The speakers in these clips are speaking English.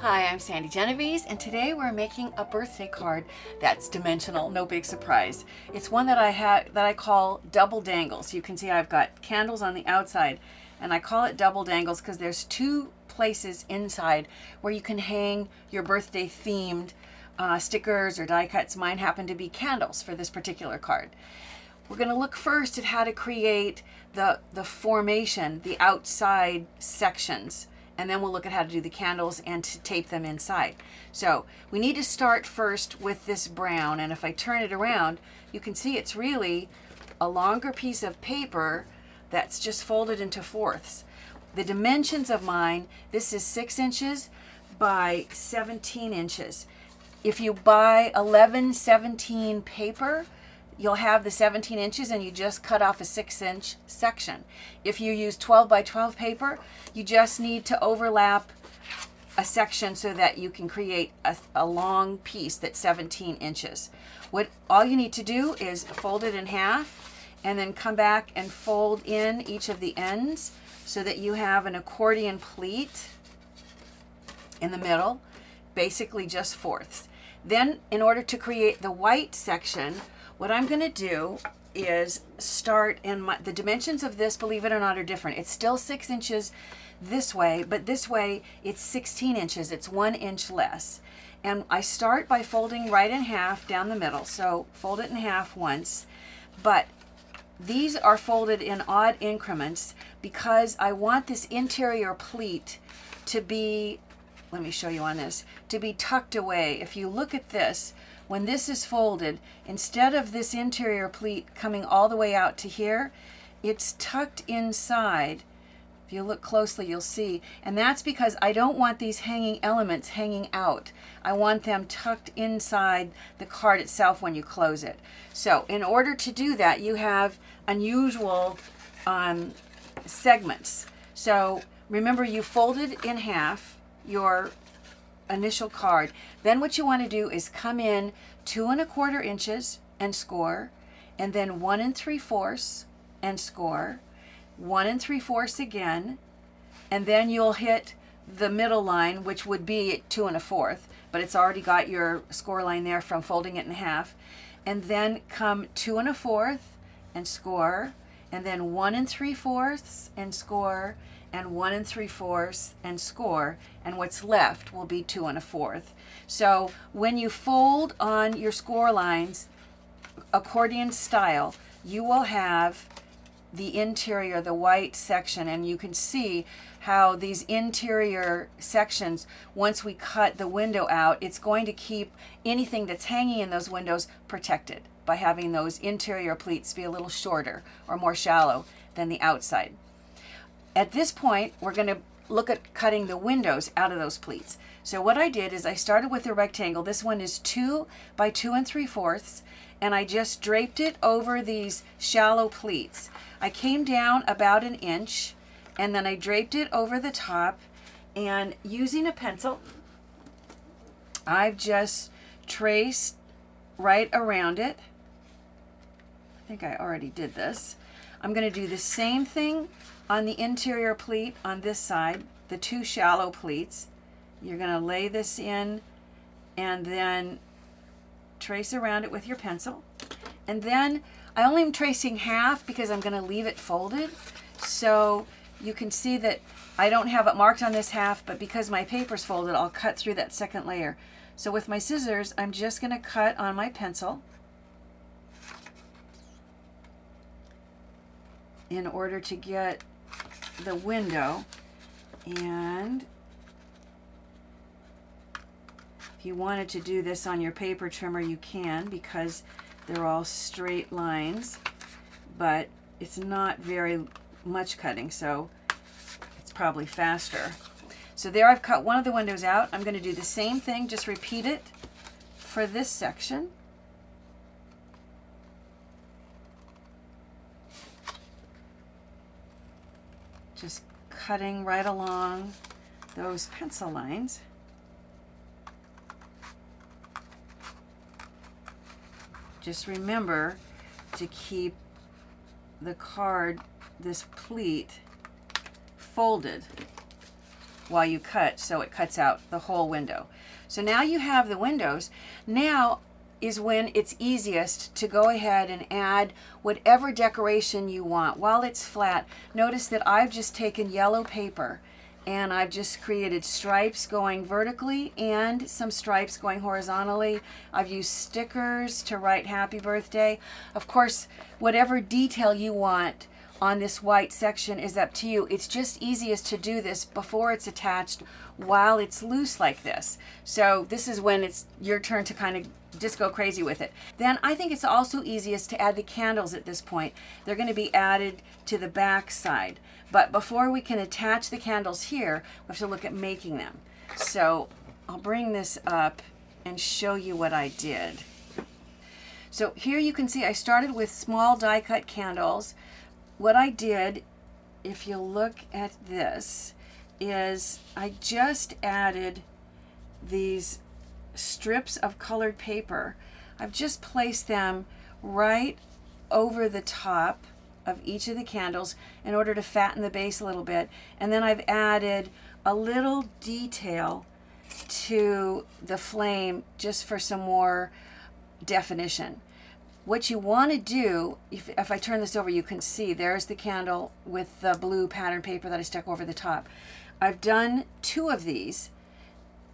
Hi, I'm Sandi Genovese, and today we're making a birthday card that's dimensional, no big surprise. It's one that I call double dangles. You can see I've got candles on the outside, and I call it double dangles because there's two places inside where you can hang your birthday themed stickers or die cuts. Mine happen to be candles for this particular card. We're going to look first at how to create the formation, the outside sections, and then we'll look at how to do the candles and to tape them inside. So we need to start first with this brown, and if I turn it around, you can see it's really a longer piece of paper that's just folded into fourths. The dimensions of mine, this is 6 inches by 17 inches. If you buy 11/17 paper, you'll have the 17 inches and you just cut off a 6-inch section. If you use 12 by 12 paper, you just need to overlap a section so that you can create a long piece that's 17 inches. All you need to do is fold it in half and then come back and fold in each of the ends so that you have an accordion pleat in the middle, basically just fourths. Then in order to create the white section, what I'm going to do is start in the dimensions of this, believe it or not, are different. It's still 6 inches this way, but this way it's 16 inches. It's 1 inch less. And I start by folding right in half down the middle. So fold it in half once, but these are folded in odd increments because I want this interior pleat to be, let me show you on this, to be tucked away. If you look at this, when this is folded, instead of this interior pleat coming all the way out to here, it's tucked inside. If you look closely, you'll see. And that's because I don't want these hanging elements hanging out. I want them tucked inside the card itself when you close it. So in order to do that, you have unusual segments. So remember, you folded in half your initial card. Then what you want to do is come in 2 1/4 inches and score, and then 1 3/4 and score, 1 3/4 again, and then you'll hit the middle line, which would be at 2 1/4, but it's already got your score line there from folding it in half, and then come 2 1/4 and score, and then 1 3/4 and score, and 1 3/4 and score, and what's left will be 2 1/4. So when you fold on your score lines accordion style, you will have the interior, the white section, and you can see how these interior sections, once we cut the window out, it's going to keep anything that's hanging in those windows protected by having those interior pleats be a little shorter or more shallow than the outside. At this point, we're going to look at cutting the windows out of those pleats. So what I did is I started with a rectangle. This one is 2 by 2 3/4, and I just draped it over these shallow pleats. I came down about 1 inch, and then I draped it over the top, and using a pencil, I've just traced right around it. I think I already did this. I'm going to do the same thing on the interior pleat on this side, the 2 shallow pleats. You're going to lay this in and then trace around it with your pencil. And then I only am tracing half because I'm going to leave it folded. So you can see that I don't have it marked on this half, but because my paper's folded, I'll cut through that second layer. So with my scissors, I'm just going to cut on my pencil in order to get the window. And if you wanted to do this on your paper trimmer, you can, because they're all straight lines, but it's not very much cutting, so it's probably faster. So there, I've cut one of the windows out. I'm going to do the same thing, just repeat it for this section. Just cutting right along those pencil lines. Just remember to keep the card, this pleat, folded while you cut, so it cuts out the whole window. So now you have the windows. Now is when it's easiest to go ahead and add whatever decoration you want while it's flat. Notice that I've just taken yellow paper and I've just created stripes going vertically and some stripes going horizontally. I've used stickers to write happy birthday. Of course, whatever detail you want on this white section is up to you. It's just easiest to do this before it's attached while it's loose like this. So this is when it's your turn to kind of just go crazy with it. Then I think it's also easiest to add the candles at this point. They're going to be added to the back side. But before we can attach the candles here, we have to look at making them. So I'll bring this up and show you what I did. So here you can see I started with small die cut candles. What I did, if you look at this, is I just added these strips of colored paper. I've just placed them right over the top of each of the candles in order to fatten the base a little bit. And then I've added a little detail to the flame just for some more definition. What you want to do, if I turn this over, you can see there's the candle with the blue pattern paper that I stuck over the top. I've done 2 of these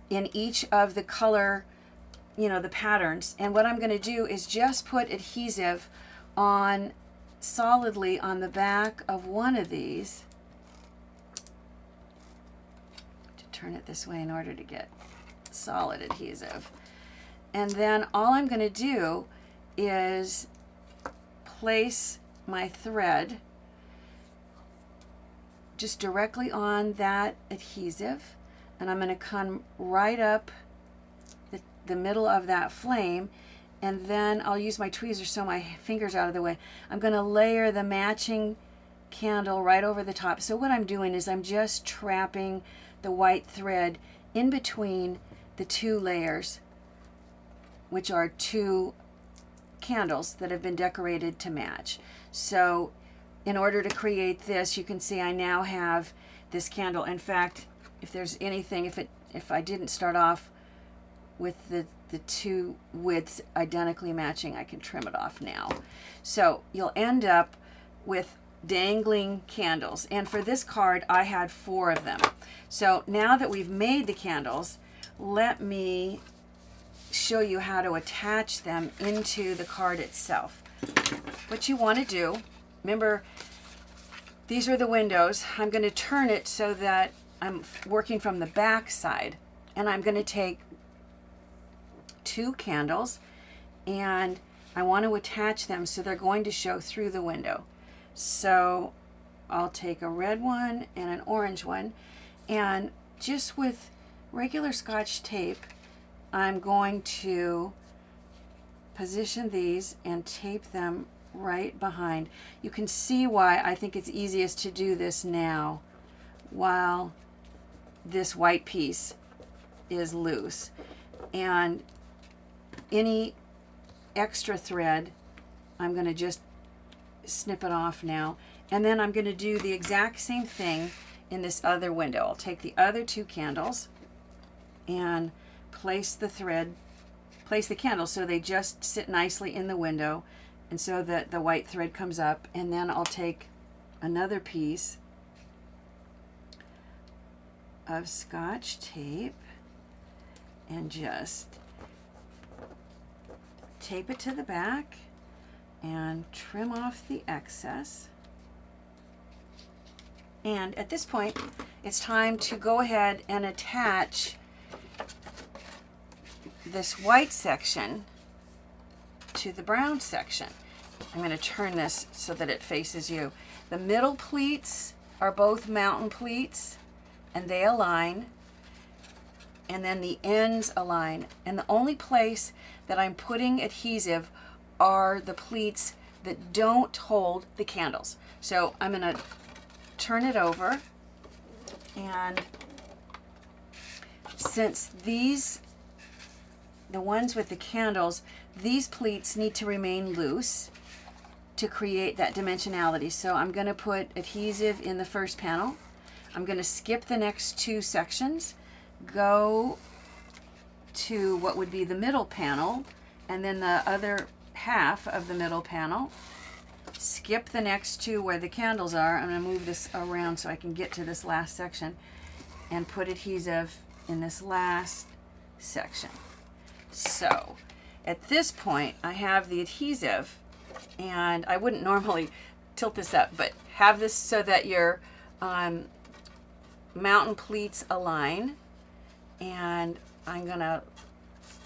in each of the color, the patterns. And what I'm going to do is just put adhesive on solidly on the back of one of these. To turn it this way in order to get solid adhesive. And then all I'm going to do is place my thread just directly on that adhesive, and I'm going to come right up the middle of that flame, and then I'll use my tweezers so my fingers out of the way. I'm going to layer the matching candle right over the top. So what I'm doing is I'm just trapping the white thread in between the 2 layers, which are 2 candles that have been decorated to match. So in order to create this, you can see I now have this candle. In fact, if there's anything, if I didn't start off with the 2 widths identically matching, I can trim it off now. So you'll end up with dangling candles. And for this card, I had 4 of them. So now that we've made the candles, let me show you how to attach them into the card itself. What you want to do, remember, these are the windows. I'm going to turn it so that I'm working from the back side, and I'm going to take 2 candles and I want to attach them so they're going to show through the window. So I'll take a red one and an orange one, and just with regular Scotch tape, I'm going to position these and tape them right behind. You can see why I think it's easiest to do this now while this white piece is loose. And any extra thread, I'm going to just snip it off now. And then I'm going to do the exact same thing in this other window. I'll take the other 2 candles and place the candles so they just sit nicely in the window, and so that the white thread comes up. And then I'll take another piece of Scotch tape and just tape it to the back and trim off the excess. And at this point, it's time to go ahead and attach this white section to the brown section. I'm going to turn this so that it faces you. The middle pleats are both mountain pleats, and they align, and then the ends align. And the only place that I'm putting adhesive are the pleats that don't hold the candles. So I'm going to turn it over, and since the ones with the candles, these pleats need to remain loose to create that dimensionality. So I'm going to put adhesive in the first panel. I'm going to skip the next 2 sections, go to what would be the middle panel, and then the other half of the middle panel. Skip the next 2 where the candles are. I'm going to move this around so I can get to this last section and put adhesive in this last section. So at this point I have the adhesive, and I wouldn't normally tilt this up, but have this so that your mountain pleats align, and I'm gonna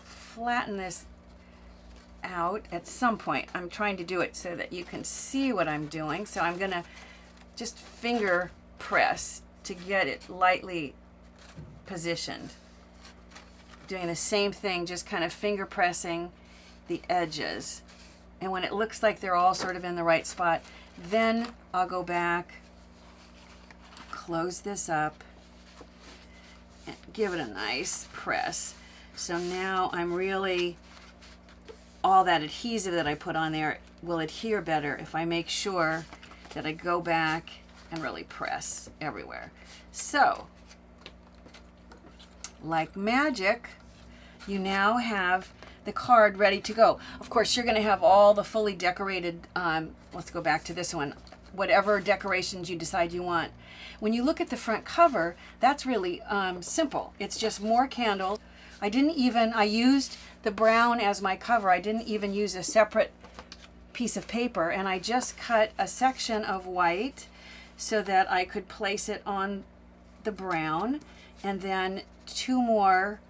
flatten this out at some point. I'm trying to do it so that you can see what I'm doing, so I'm gonna just finger press to get it lightly positioned. Doing the same thing, just kind of finger pressing the edges, and when it looks like they're all sort of in the right spot, then I'll go back, close this up, and give it a nice press. So now I'm really, all that adhesive that I put on there will adhere better if I make sure that I go back and really press everywhere. So, like magic, you now have the card ready to go. Of course, you're going to have all the fully decorated, let's go back to this one, whatever decorations you decide you want. When you look at the front cover, that's really simple. It's just more candles. I used the brown as my cover. I didn't even use a separate piece of paper, and I just cut a section of white so that I could place it on the brown, and then 2 more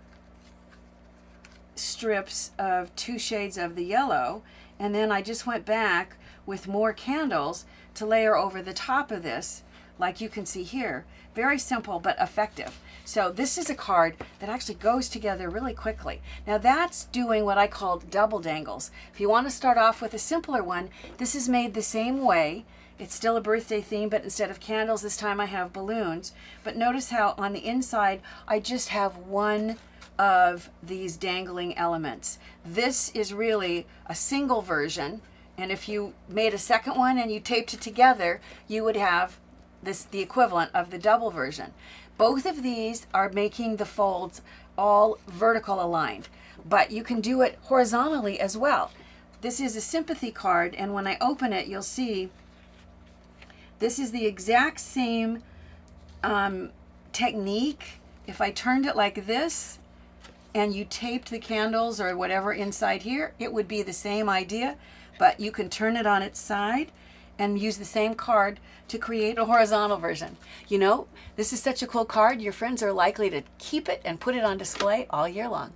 strips of 2 shades of the yellow, and then I just went back with more candles to layer over the top of this, like you can see here. Very simple but effective. So this is a card that actually goes together really quickly. Now that's doing what I call double dangles. If you want to start off with a simpler one, this is made the same way. It's still a birthday theme, but instead of candles this time I have balloons. But notice how on the inside I just have one of these dangling elements. This is really a single version, and if you made a second one and you taped it together, you would have the equivalent of the double version. Both of these are making the folds all vertical aligned, but you can do it horizontally as well. This is a sympathy card, and when I open it, you'll see this is the exact same technique. If I turned it like this and you taped the candles or whatever inside here, it would be the same idea, but you can turn it on its side and use the same card to create a horizontal version. You know, this is such a cool card, your friends are likely to keep it and put it on display all year long.